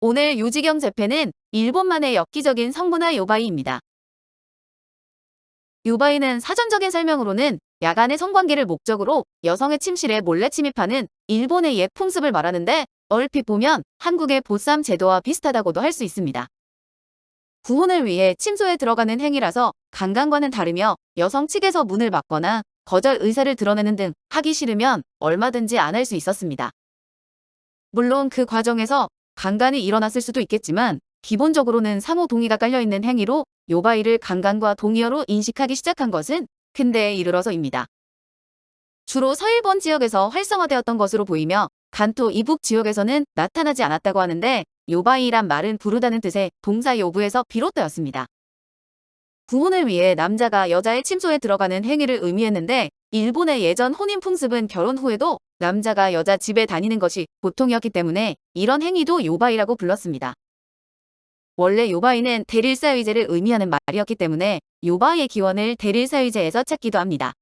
오늘 요지경 재패는 일본만의 엽기적인 성문화 요바이입니다. 요바이는 사전적인 설명으로는 야간의 성관계를 목적으로 여성의 침실에 몰래 침입하는 일본의 옛 풍습을 말하는데 얼핏 보면 한국의 보쌈 제도와 비슷하다고도 할 수 있습니다. 구혼을 위해 침소에 들어가는 행위라서 강간과는 다르며 여성 측에서 문을 막거나 거절 의사를 드러내는 등 하기 싫으면 얼마든지 안 할 수 있었습니다. 물론 그 과정에서 강간이 일어났을 수도 있겠지만 기본적으로는 상호 동의가 깔려있는 행위로 요바이를 강간과 동의어로 인식하기 시작한 것은 근대에 이르러서입니다. 주로 서일본 지역에서 활성화되었던 것으로 보이며 간토 이북 지역에서는 나타나지 않았다고 하는데 요바이란 말은 부르다는 뜻의 동사 요부에서 비롯되었습니다. 구혼을 위해 남자가 여자의 침소에 들어가는 행위를 의미했는데 일본의 예전 혼인 풍습은 결혼 후에도 남자가 여자 집에 다니는 것이 보통이었기 때문에 이런 행위도 요바이라고 불렀습니다. 원래 요바이는 대릴사의제를 의미하는 말이었기 때문에 요바이의 기원을 대릴사의제에서 찾기도 합니다.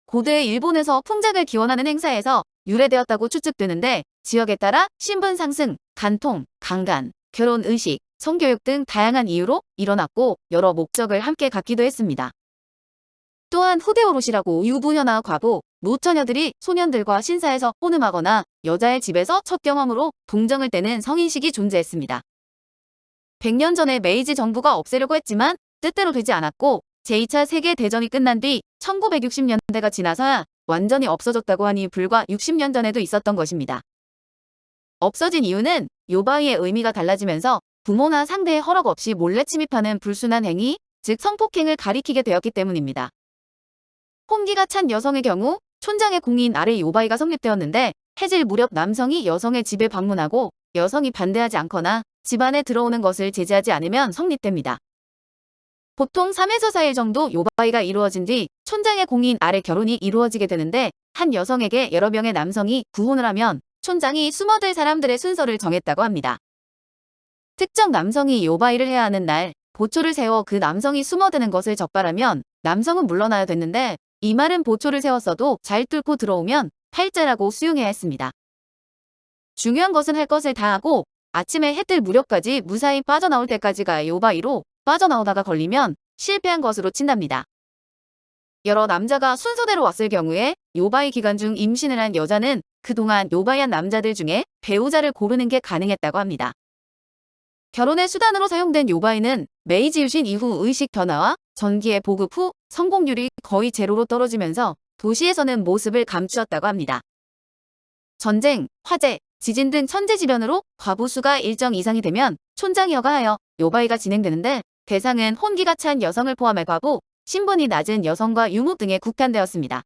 고대 일본에서 풍작을 기원하는 행사에서 유래되었다고 추측되는데 지역에 따라 신분 상승, 간통, 강간, 결혼 의식, 성교육 등 다양한 이유로 일어났고 여러 목적을 함께 갖기도 했습니다. 또한 후대오롯이라고 유부녀나 과부, 노처녀들이 소년들과 신사에서 혼음하거나 여자의 집에서 첫 경험으로 동정을 떼는 성인식이 존재했습니다. 100년 전에 메이지 정부가 없애려고 했지만 뜻대로 되지 않았고 제2차 세계대전이 끝난 뒤 1960년대가 지나서야 완전히 없어졌다고 하니 불과 60년 전에도 있었던 것입니다. 없어진 이유는 요바이의 의미가 달라지면서 부모나 상대의 허락 없이 몰래 침입하는 불순한 행위, 즉 성폭행을 가리키게 되었기 때문입니다. 혼기가 찬 여성의 경우 촌장의 공인 아래 요바이가 성립되었는데 해질 무렵 남성이 여성의 집에 방문하고 여성이 반대하지 않거나 집 안에 들어오는 것을 제지하지 않으면 성립됩니다. 보통 3에서 4일 정도 요바이가 이루어진 뒤 촌장의 공인 아래 결혼이 이루어지게 되는데 한 여성에게 여러 명의 남성이 구혼을 하면 촌장이 숨어들 사람들의 순서를 정했다고 합니다. 특정 남성이 요바이를 해야 하는 날 보초를 세워 그 남성이 숨어드는 것을 적발하면 남성은 물러나야 됐는데 이 말은 보초를 세웠어도 잘 뚫고 들어오면 팔자라고 수용해야 했습니다. 중요한 것은 할 것을 다 하고 아침에 해 뜰 무렵까지 무사히 빠져나올 때까지가 요바이로 빠져나오다가 걸리면 실패한 것으로 친답니다. 여러 남자가 순서대로 왔을 경우에 요바이 기간 중 임신을 한 여자는 그동안 요바이한 남자들 중에 배우자를 고르는 게 가능했다고 합니다. 결혼의 수단으로 사용된 요바이는 메이지 유신 이후 의식 변화와 전기의 보급 후 성공률이 거의 제로로 떨어지면서 도시에서는 모습을 감추었다고 합니다. 전쟁, 화재, 지진 등 천재지변으로 과부 수가 일정 이상이 되면 촌장이 허가하여 요바이가 진행되는데 대상은 혼기가 찬 여성을 포함해 과부, 신분이 낮은 여성과 유무 등에 국한되었습니다.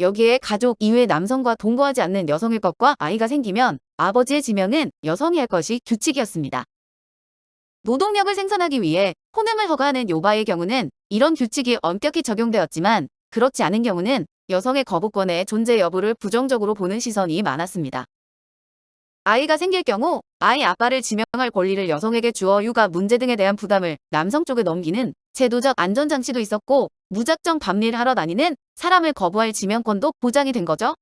여기에 가족 이외 남성과 동거하지 않는 여성일 것과 아이가 생기면 아버지의 지명은 여성이 할 것이 규칙이었습니다. 노동력을 생산하기 위해 혼음을 허가하는 요바이의 경우는 이런 규칙이 엄격히 적용되었지만 그렇지 않은 경우는 여성의 거부권의 존재 여부를 부정적으로 보는 시선이 많았습니다. 아이가 생길 경우 아이 아빠를 지명할 권리를 여성에게 주어 육아 문제 등에 대한 부담을 남성 쪽에 넘기는 제도적 안전장치도 있었고 무작정 밤일 하러 다니는 사람을 거부할 지명권도 보장이 된 거죠.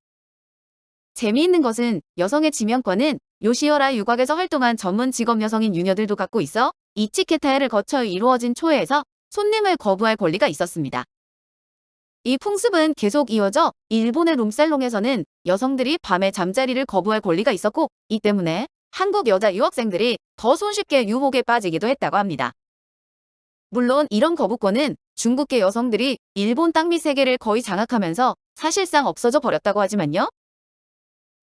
재미있는 것은 여성의 지명권은 요시어라 유곽에서 활동한 전문 직업 여성인 유녀들도 갖고 있어 이치케타에를 거쳐 이루어진 초회에서 손님을 거부할 권리가 있었습니다. 이 풍습은 계속 이어져 일본의 룸살롱에서는 여성들이 밤에 잠자리를 거부할 권리가 있었고 이 때문에 한국 여자 유학생들이 더 손쉽게 유혹에 빠지기도 했다고 합니다. 물론 이런 거부권은 중국계 여성들이 일본 땅 및 세계를 거의 장악하면서 사실상 없어져 버렸다고 하지만요.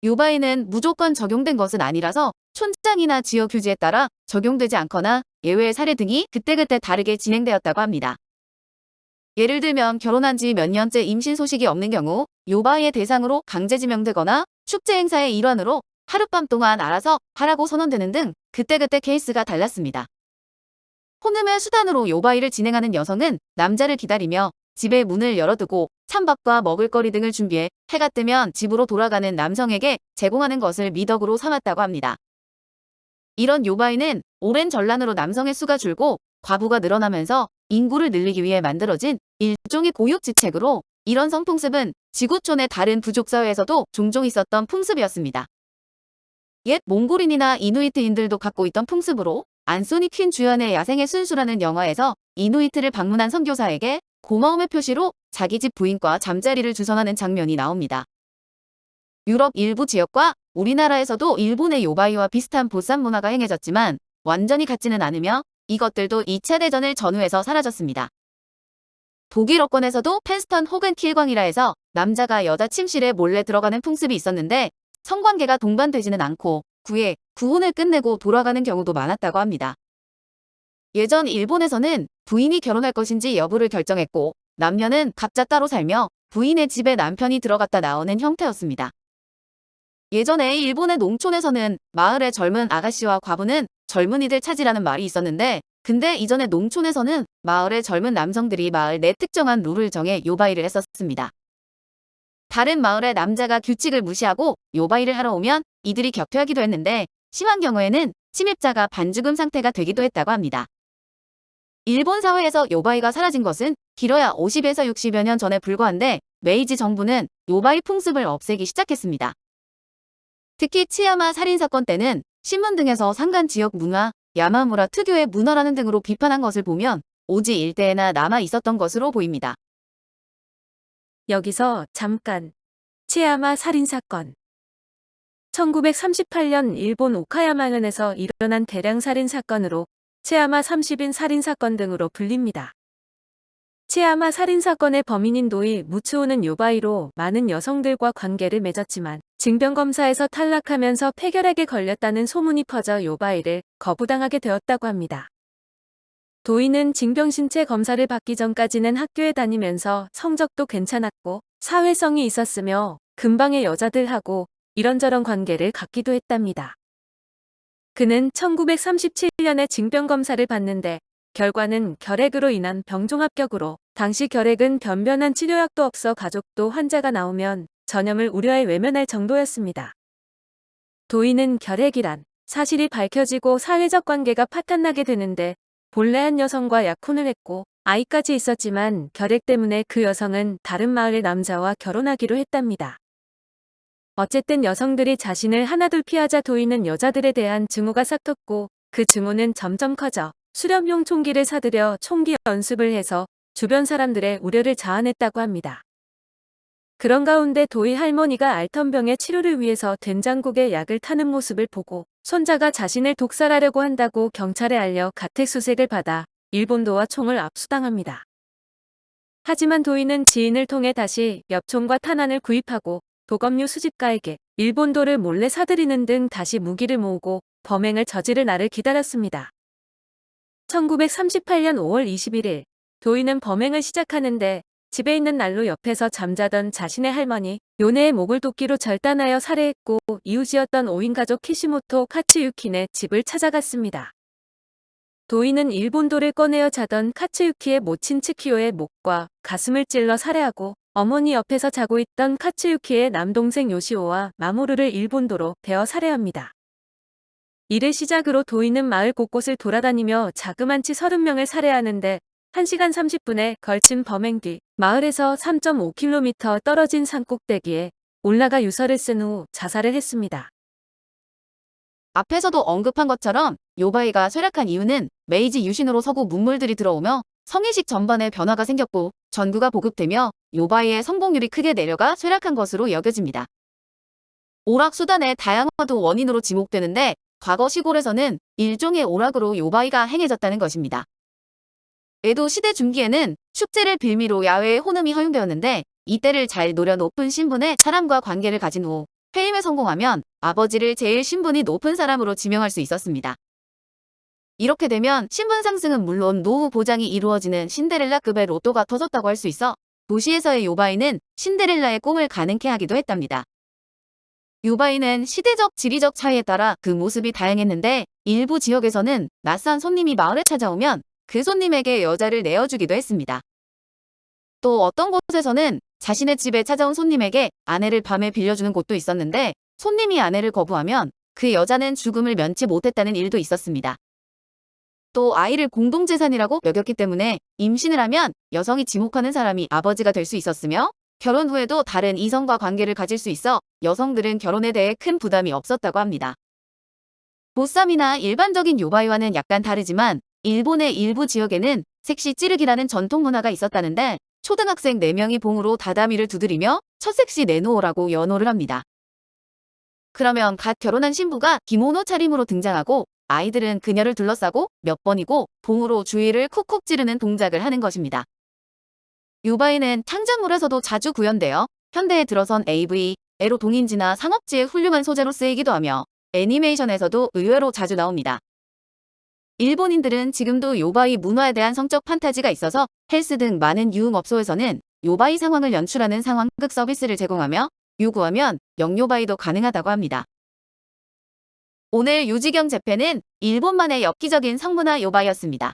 요바이는 무조건 적용된 것은 아니라서 촌장이나 지역 규지에 따라 적용되지 않거나 예외의 사례 등이 그때그때 다르게 진행되었다고 합니다. 예를 들면 결혼한 지 몇 년째 임신 소식이 없는 경우 요바이의 대상으로 강제 지명되거나 축제 행사의 일환으로 하룻밤 동안 알아서 하라고 선언되는 등 그때그때 케이스가 달랐습니다. 혼음의 수단으로 요바이를 진행하는 여성은 남자를 기다리며 집의 문을 열어두고 찬밥과 먹을거리 등을 준비해 해가 뜨면 집으로 돌아가는 남성에게 제공하는 것을 미덕으로 삼았다고 합니다. 이런 요바이는 오랜 전란으로 남성의 수가 줄고 과부가 늘어나면서 인구를 늘리기 위해 만들어진 일종의 고육지책으로 이런 성풍습은 지구촌의 다른 부족사회에서도 종종 있었던 풍습이었습니다. 옛 몽골인이나 이누이트인들도 갖고 있던 풍습으로 안소니 퀸 주연의 야생의 순수라는 영화에서 이누이트를 방문한 선교사에게 고마움의 표시로 자기 집 부인과 잠자리를 주선하는 장면이 나옵니다. 유럽 일부 지역과 우리나라에서도 일본의 요바이와 비슷한 보쌈 문화가 행해졌지만 완전히 같지는 않으며 이것들도 2차 대전을 전후해서 사라졌습니다. 독일 어권에서도 펜스턴 혹은 킬광이라 해서 남자가 여자 침실에 몰래 들어가는 풍습이 있었는데 성관계가 동반되지는 않고 구혼을 끝내고 돌아가는 경우도 많았다고 합니다. 예전 일본에서는 부인이 결혼할 것인지 여부를 결정했고 남녀는 각자 따로 살며 부인의 집에 남편이 들어갔다 나오는 형태였습니다. 예전에 일본의 농촌에서는 마을의 젊은 아가씨와 과부는 젊은이들 찾으라는 말이 있었는데 근데 이전에 농촌에서는 마을의 젊은 남성들이 마을 내 특정한 룰을 정해 요바이를 했었습니다. 다른 마을의 남자가 규칙을 무시하고 요바이를 하러 오면 이들이 격퇴하기도 했는데 심한 경우에는 침입자가 반죽음 상태가 되기도 했다고 합니다. 일본 사회에서 요바이가 사라진 것은 길어야 50에서 60여 년 전에 불과한데 메이지 정부는 요바이 풍습을 없애기 시작했습니다. 특히 치야마 살인사건 때는 신문 등에서 산간 지역 문화, 야마무라 특유의 문화라는 등으로 비판한 것을 보면 오지 일대에나 남아 있었던 것으로 보입니다. 여기서 잠깐. 치야마 살인사건. 1938년 일본 오카야마현에서 일어난 대량 살인사건으로 치야마 30인 살인사건 등으로 불립니다. 치야마 살인사건의 범인인 도이 무츠오는 요바이로 많은 여성들과 관계를 맺었지만 징병검사에서 탈락하면서 폐결핵에 걸렸다는 소문이 퍼져 요바이를 거부당하게 되었다고 합니다. 도이는 징병신체 검사를 받기 전까지는 학교에 다니면서 성적도 괜찮았고 사회성이 있었으며 근방의 여자들하고 이런저런 관계를 갖기도 했답니다. 그는 1937년에 징병검사를 받는데 결과는 결핵으로 인한 병종합격으로 당시 결핵은 변변한 치료약도 없어 가족도 환자가 나오면 전염을 우려해 외면할 정도였습니다. 도이는 결핵이란 사실이 밝혀지고 사회적 관계가 파탄나게 되는데 본래 한 여성과 약혼을 했고 아이까지 있었지만 결핵 때문에 그 여성은 다른 마을의 남자와 결혼하기로 했답니다. 어쨌든 여성들이 자신을 하나둘 피하자 도이는 여자들에 대한 증오가 싹텄고 그 증오는 점점 커져 수렵용 총기를 사들여 총기 연습을 해서 주변 사람들의 우려를 자아냈다고 합니다. 그런 가운데 도이 할머니가 알턴병의 치료를 위해서 된장국에 약을 타는 모습을 보고 손자가 자신을 독살하려고 한다고 경찰에 알려 가택수색을 받아 일본도와 총을 압수당합니다. 하지만 도이는 지인을 통해 다시 엽총과 탄환을 구입하고 도검류 수집가에게 일본도를 몰래 사들이는 등 다시 무기를 모으고 범행을 저지를 날을 기다렸습니다. 1938년 5월 21일 도이는 범행을 시작하는데 집에 있는 난로 옆에서 잠자던 자신의 할머니 요네의 목을 도끼로 절단하여 살해했고 이웃이었던 5인 가족 키시모토 카츠유키네 집을 찾아갔습니다. 도이는 일본도를 꺼내어 자던 카츠유키의 모친 츠키요의 목과 가슴을 찔러 살해하고 어머니 옆에서 자고 있던 카츠유키의 남동생 요시오와 마모루를 일본도로 베어 살해합니다. 이를 시작으로 도이는 마을 곳곳을 돌아다니며 자그만치 30명을 살해하는데 1시간 30분에 걸친 범행 뒤 마을에서 3.5km 떨어진 산 꼭대기에 올라가 유서를 쓴 후 자살을 했습니다. 앞에서도 언급한 것처럼 요바이가 쇠락한 이유는 메이지 유신으로 서구 문물들이 들어오며 성인식 전반에 변화가 생겼고 전구가 보급되며 요바이의 성공률이 크게 내려가 쇠락한 것으로 여겨집니다. 오락수단의 다양화도 원인으로 지목되는데 과거 시골에서는 일종의 오락으로 요바이가 행해졌다는 것입니다. 에도 시대 중기에는 축제를 빌미로 야외의 혼음이 허용되었는데 이때를 잘 노려 높은 신분의 사람과 관계를 가진 후 회임에 성공하면 아버지를 제일 신분이 높은 사람으로 지명할 수 있었습니다. 이렇게 되면 신분 상승은 물론 노후 보장이 이루어지는 신데렐라급의 로또가 터졌다고 할 수 있어 도시에서의 요바이는 신데렐라의 꿈을 가능케 하기도 했답니다. 요바이는 시대적, 지리적 차이에 따라 그 모습이 다양했는데 일부 지역에서는 낯선 손님이 마을에 찾아오면 그 손님에게 여자를 내어주기도 했습니다. 또 어떤 곳에서는 자신의 집에 찾아온 손님에게 아내를 밤에 빌려주는 곳도 있었는데 손님이 아내를 거부하면 그 여자는 죽음을 면치 못했다는 일도 있었습니다. 또 아이를 공동재산이라고 여겼기 때문에 임신을 하면 여성이 지목하는 사람이 아버지가 될 수 있었으며 결혼 후에도 다른 이성과 관계를 가질 수 있어 여성들은 결혼에 대해 큰 부담이 없었다고 합니다. 보쌈이나 일반적인 요바이와는 약간 다르지만 일본의 일부 지역에는 섹시 찌르기라는 전통 문화가 있었다는데 초등학생 4명이 봉으로 다다미를 두드리며 첫 섹시 내놓으라고 연호를 합니다. 그러면 갓 결혼한 신부가 기모노 차림으로 등장하고 아이들은 그녀를 둘러싸고 몇 번이고 봉으로 주위를 쿡쿡 찌르는 동작을 하는 것입니다. 요바이는 창작물에서도 자주 구현되어 현대에 들어선 AV, 에로 동인지나 상업지의 훌륭한 소재로 쓰이기도 하며 애니메이션에서도 의외로 자주 나옵니다. 일본인들은 지금도 요바이 문화에 대한 성적 판타지가 있어서 헬스 등 많은 유흥업소에서는 요바이 상황을 연출하는 상황극 서비스를 제공하며 요구하면 영요바이도 가능하다고 합니다. 오늘 유지경 재팬은 일본만의 엽기적인 성문화 요바이였습니다.